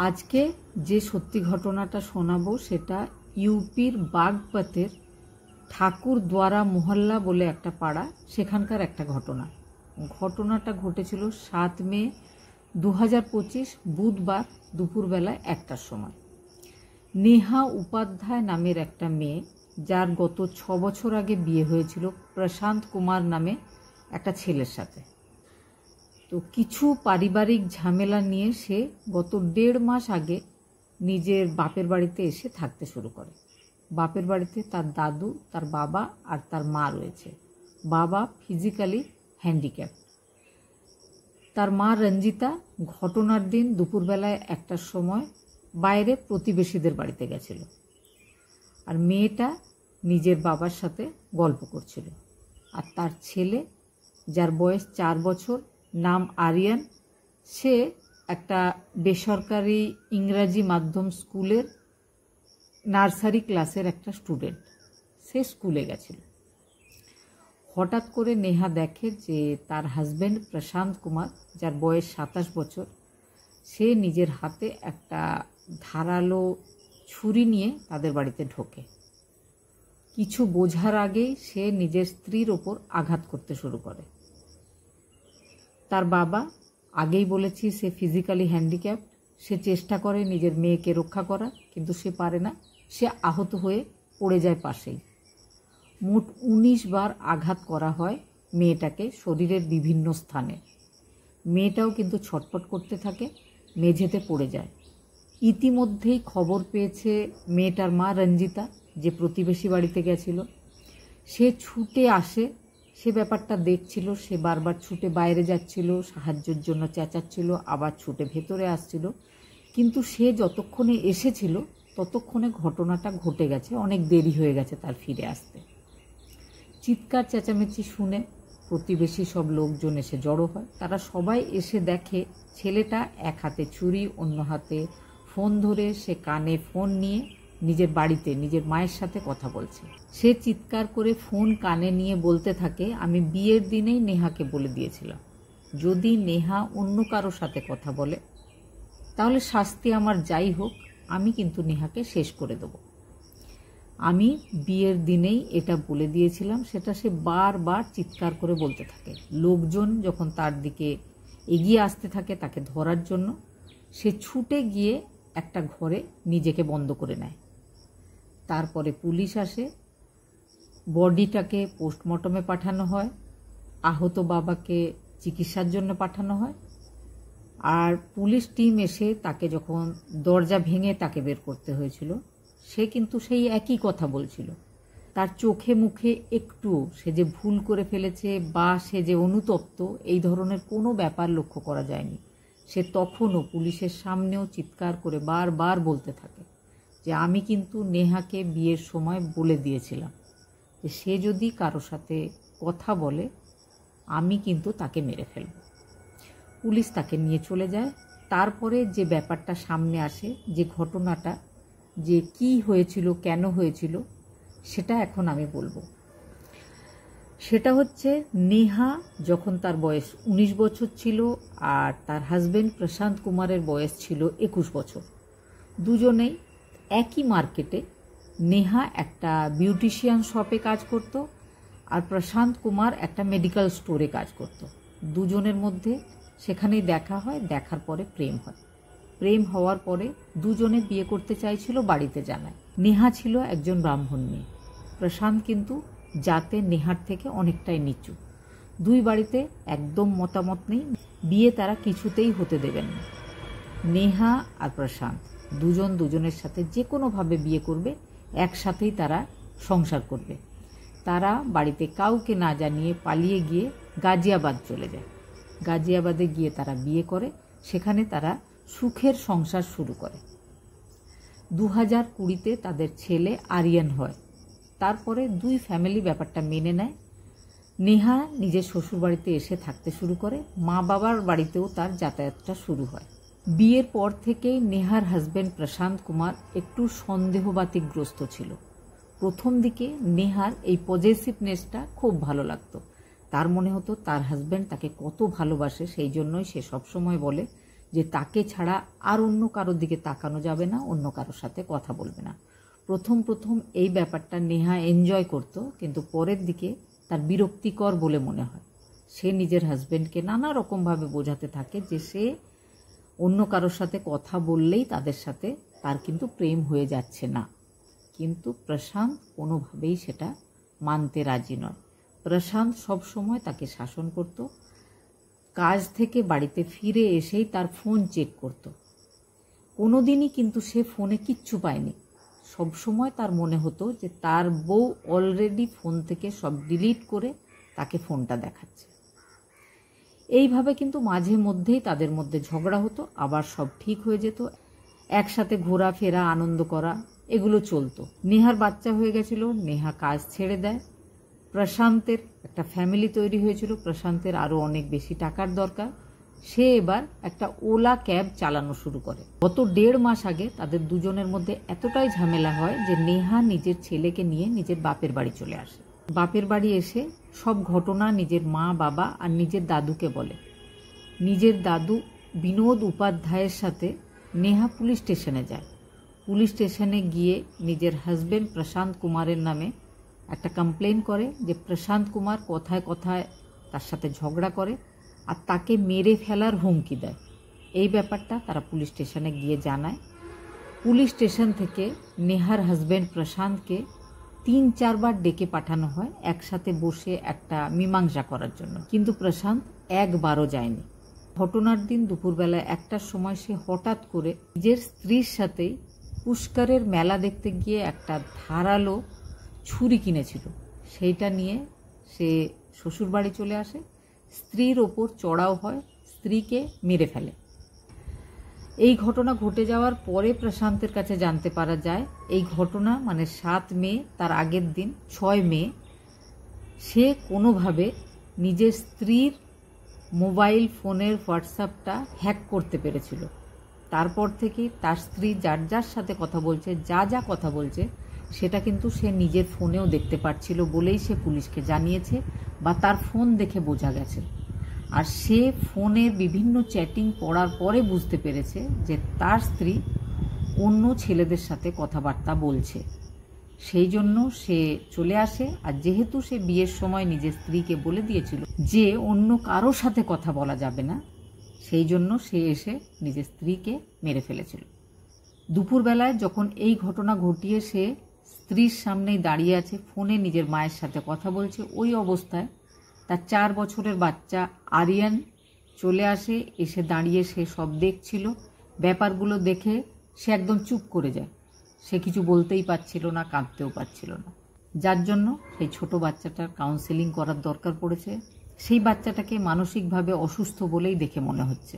আজকে যে সত্যি ঘটনাটা শোনাবো সেটা ইউপির বাগপতের ঠাকুরদ্বারা মহল্লা বলে একটা পাড়া, সেখানকার একটা ঘটনাটা ঘটেছিল 7 মে 2025 বুধবার দুপুরবেলায় 1টার সময়। নেহা উপাধ্যায় নামের একটা মেয়ে, যার গত 6 বছর আগে বিয়ে হয়েছিল প্রশান্ত কুমার নামে একটা ছেলের সাথে। তো কিছু পারিবারিক ঝামেলা নিয়ে সে গত 1.5 মাস আগে নিজের বাপের বাড়িতে এসে থাকতে শুরু করে। বাপের বাড়িতে তার দাদু, তার বাবা আর তার মা রয়েছে। বাবা ফিজিক্যালি হ্যান্ডিক্যাপ। তার মা রঞ্জিতা ঘটনার দিন দুপুরবেলায় 1টার সময় বাইরে প্রতিবেশীদের বাড়িতে গেছিল, আর মেয়েটা নিজের বাবার সাথে গল্প করছিল। আর তার ছেলে, যার বয়স 4 বছর, নাম আরিয়ান, সে একটা বেসরকারি ইংরাজি মাধ্যম স্কুলের নার্সারি ক্লাসের একটা স্টুডেন্ট। সে স্কুলে গেছিল। হঠাৎ করে নেহা দেখে যে তার হাজব্যান্ড প্রশান্ত কুমার, যার বয়স 27 বছর, সে নিজের হাতে একটা ধারালো ছুরি নিয়ে তাদের বাড়িতে ঢোকে। কিছু বোঝার আগেই সে নিজের স্ত্রীর ওপর আঘাত করতে শুরু করে। তার বাবা, আগেই বলেছি সে ফিজিক্যালি হ্যান্ডিক্যাপ, সে চেষ্টা করে নিজের মেয়েকে রক্ষা করার, কিন্তু সে পারে না। সে আহত হয়ে পড়ে যায় পাশেই। মোট 19 বার আঘাত করা হয় মেয়েটাকে শরীরের বিভিন্ন স্থানে। মেয়েটাও কিন্তু ছটফট করতে থাকে, মেঝেতে পড়ে যায়। ইতিমধ্যেই খবর পেয়েছে মেয়েটার মা রঞ্জিতা, যে প্রতিবেশী বাড়িতে গেছিল। সে ছুটে আসে, সে ব্যাপারটা দেখছিল। সে বারবার ছুটে বাইরে যাচ্ছিল, সাহায্যের জন্য চেঁচাচ্ছিল, আবার ছুটে ভেতরে আসছিল। কিন্তু সে যতক্ষণে এসেছিল ততক্ষণে ঘটনাটা ঘটে গেছে, অনেক দেরি হয়ে গেছে তার ফিরে আসতে। চিৎকার চেঁচামেচি শুনে প্রতিবেশী সব লোকজন এসে জড়ো হয়। তারা সবাই এসে দেখে ছেলেটা এক হাতে ছুরি, অন্য হাতে ফোন ধরে সে কানে ফোন নিয়ে নিজের বাড়িতে নিজের মায়ের সাথে কথা বলছে। সে চিৎকার করে ফোন কানে নিয়ে বলতে থাকে, আমি বিয়ের দিনেই নেহাকে বলে দিয়েছিলাম যদি নেহা অন্য কারোর সাথে কথা বলে তাহলে শাস্তি আমার যাই হোক, আমি কিন্তু নেহাকে শেষ করে দেব। আমি বিয়ের দিনেই এটা বলে দিয়েছিলাম। সেটা সে বারবার চিৎকার করে বলতে থাকে। লোকজন যখন তার দিকে এগিয়ে আসতে থাকে তাকে ধরার জন্য, সে ছুটে গিয়ে একটা ঘরে নিজেকে বন্ধ করে নেয়। তারপরে পুলিশ আসে, বডিটাকে পোস্টমর্টমে পাঠানো হয়, আহত বাবাকে চিকিৎসার জন্য পাঠানো হয়। আর পুলিশ টিম এসে তাকে যখন দরজা ভেঙে তাকে বের করতে হয়েছিল, সে কিন্তু সেই একই কথা বলছিল। তার চোখে মুখে একটু সে যে ভুল করে ফেলেছে বা সে যে অনুতপ্ত, এই ধরনের কোনো ব্যাপার লক্ষ্য করা যায়নি। সে তখনও পুলিশের সামনেও চিৎকার করে বারবার বলতে থাকে যে আমি কিন্তু নেহাকে বিয়ের সময় বলে দিয়েছিলাম যে সে যদি কারো সাথে কথা বলে আমি কিন্তু তাকে মেরে ফেলব। পুলিশ তাকে নিয়ে চলে যায়। তারপরে যে ব্যাপারটা সামনে আসে, যে ঘটনাটা, যে কি হয়েছিল, কেন হয়েছিল, সেটা এখন আমি বলবো। সেটা হচ্ছে, নেহা যখন তার বয়স 19 বছর ছিল আর তার হাজব্যান্ড প্রশান্ত কুমারের বয়স ছিল 21 বছর। দুজনেই একই মার্কেটে, নেহা একটা বিউটিশিয়ান শপে কাজ করত আর প্রশান্ত কুমার একটা মেডিকেল স্টোরে কাজ করত। দুজনের মধ্যে সেখানেই দেখা হয়। দেখার পরে প্রেম হয়। প্রেম হওয়ার পরে দুজনে বিয়ে করতে চাইছিল, বাড়িতে জানায়। নেহা ছিল একজন ব্রাহ্মণ মেয়ে, প্রশান্ত কিন্তু জাতে নেহার থেকে অনেকটাই নিচু। দুই বাড়িতে একদম মতামত নেই, বিয়ে তারা কিছুতেই হতে দেবেন না। নেহা আর প্রশান্ত দুজন দুজনের সাথে যে কোনোভাবে বিয়ে করবে, একসাথেই তারা সংসার করবে। তারা বাড়িতে কাউকে না জানিয়ে পালিয়ে গিয়ে গাজিয়াবাদ চলে যায়। গাজিয়াবাদে গিয়ে তারা বিয়ে করে, সেখানে তারা সুখের সংসার শুরু করে। 2020-তে তাদের ছেলে আরিয়ান হয়। তারপরে দুই ফ্যামিলি ব্যাপারটা মেনে নেয়। নেহা নিজের শ্বশুরবাড়িতে এসে থাকতে শুরু করে, মা বাবার বাড়িতেও তার যাতায়াতটা শুরু হয়। বিয়ের পর থেকেই নেহার হাজব্যান্ড প্রশান্ত কুমার একটু সন্দেহবাতিকগ্রস্ত ছিল। প্রথম দিকে নেহার এই পজেসিভনেসটা খুব ভালো লাগতো। তার মনে হতো তার হাজব্যান্ড তাকে কত ভালোবাসে, সেই জন্যই সে সবসময় বলে যে তাকে ছাড়া আর অন্য কারোর দিকে তাকানো যাবে না, অন্য কারোর সাথে কথা বলবে না। প্রথম প্রথম এই ব্যাপারটা নেহা এনজয় করত, কিন্তু পরের দিকে তার বিরক্তিকর বলে মনে হয়। সে নিজের হাজব্যান্ডকে নানা রকমভাবে বোঝাতে থাকে যে সে অন্য কারোর সাথে কথা বললেই তাদের সাথে তার কিন্তু প্রেম হয়ে যাচ্ছে না। কিন্তু প্রশান্ত কোনোভাবেই সেটা মানতে রাজি নয়। প্রশান্ত সবসময় তাকে শাসন করত। কাজ থেকে বাড়িতে ফিরে এসেই তার ফোন চেক করত। কোনোদিনই কিন্তু সে ফোনে কিচ্ছু পায়নি। সবসময় তার মনে হতো যে তার বউ অলরেডি ফোন থেকে সব ডিলিট করে তাকে ফোনটা দেখাচ্ছে। এইভাবে কিন্তু মাঝে মধ্যেই তাদের মধ্যে ঝগড়া হতো, আবার সব ঠিক হয়ে যেত। একসাথে ঘোরাফেরা, আনন্দ করা, এগুলো চলতো। নেহার বাচ্চা হয়ে গেছিল, নেহা কাজ ছেড়ে দেয়। প্রশান্তের একটা ফ্যামিলি তৈরি হয়েছিল, প্রশান্তের আরও অনেক বেশি টাকার দরকার। সে এবার একটা ওলা ক্যাব চালানো শুরু করে। গত 1.5 মাস আগে তাদের দুজনের মধ্যে এতটাই ঝামেলা হয় যে নেহা নিজের ছেলেকে নিয়ে নিজের বাপের বাড়ি চলে আসে। বাপের বাড়ি এসে সব ঘটনা নিজের মা, বাবা আর নিজের দাদুকে বলে। নিজের দাদু বিনোদ উপাধ্যায়ের সাথে নেহা পুলিশ স্টেশনে যায়। পুলিশ স্টেশনে গিয়ে নিজের হাজব্যান্ড প্রশান্ত কুমারের নামে একটা কমপ্লেন করে যে প্রশান্ত কুমার কথায় কথায় তার সাথে ঝগড়া করে আর তাকে মেরে ফেলার হুমকি দেয়। এই ব্যাপারটা তারা পুলিশ স্টেশনে গিয়ে জানায়। পুলিশ স্টেশন থেকে নেহার হাজব্যান্ড প্রশান্তকে 3-4 বার ডেকে পাঠানো হয় একসাথে বসে একটা মীমাংসা করার জন্য, কিন্তু প্রশান্ত একবারও যায়নি। ঘটনার দিন দুপুরবেলা 1টার সময় সে হঠাৎ করে নিজের স্ত্রীর সাথেই পুষ্করের মেলা দেখতে গিয়ে একটা ধারালো ছুরি কিনেছিল, সেইটা নিয়ে সে শ্বশুরবাড়ি চলে আসে। স্ত্রীর ওপর চড়াও হয়, স্ত্রীকে মেরে ফেলে। এই ঘটনা ঘটে যাওয়ার পরে প্রশান্তের কাছে জানতে পারা যায় এই ঘটনা মানে 7 মে, তার আগের দিন 6 মে সে কোনোভাবে নিজের স্ত্রীর মোবাইল ফোনের হোয়াটসঅ্যাপটা হ্যাক করতে পেরেছিল। তারপর থেকে তার স্ত্রী যার যার সাথে কথা বলছে, যা যা কথা বলছে, সেটা কিন্তু সে নিজের ফোনেও দেখতে পাচ্ছিল বলেই সে পুলিশকে জানিয়েছে বা তার ফোন দেখে বোঝা গেছে। আর সে ফোনের বিভিন্ন চ্যাটিং পড়ার পরে বুঝতে পেরেছে যে তার স্ত্রী অন্য ছেলেদের সাথে কথাবার্তা বলছে। সেই জন্য সে চলে আসে। আর যেহেতু সে বিয়ের সময় নিজের স্ত্রীকে বলে দিয়েছিল যে অন্য কারোর সাথে কথা বলা যাবে না, সেই জন্য সে এসে নিজের স্ত্রীকে মেরে ফেলেছিল। দুপুরবেলায় যখন এই ঘটনা ঘটিয়ে সে স্ত্রীর সামনেই দাঁড়িয়ে আছে, ফোনে নিজের মায়ের সাথে কথা বলছে, ওই অবস্থায় তার 4 বছরের বাচ্চা আরিয়ান চলে আসে। এসে দাঁড়িয়ে সে সব দেখছিল। ব্যাপারগুলো দেখে সে একদম চুপ করে যায়। সে কিছু বলতেই পারছিল না, কাঁদতেও পারছিল না, যার জন্য সেই ছোট বাচ্চাটার কাউন্সেলিং করার দরকার পড়েছে। সেই বাচ্চাটাকে মানসিকভাবে অসুস্থ বলেই দেখে মনে হচ্ছে।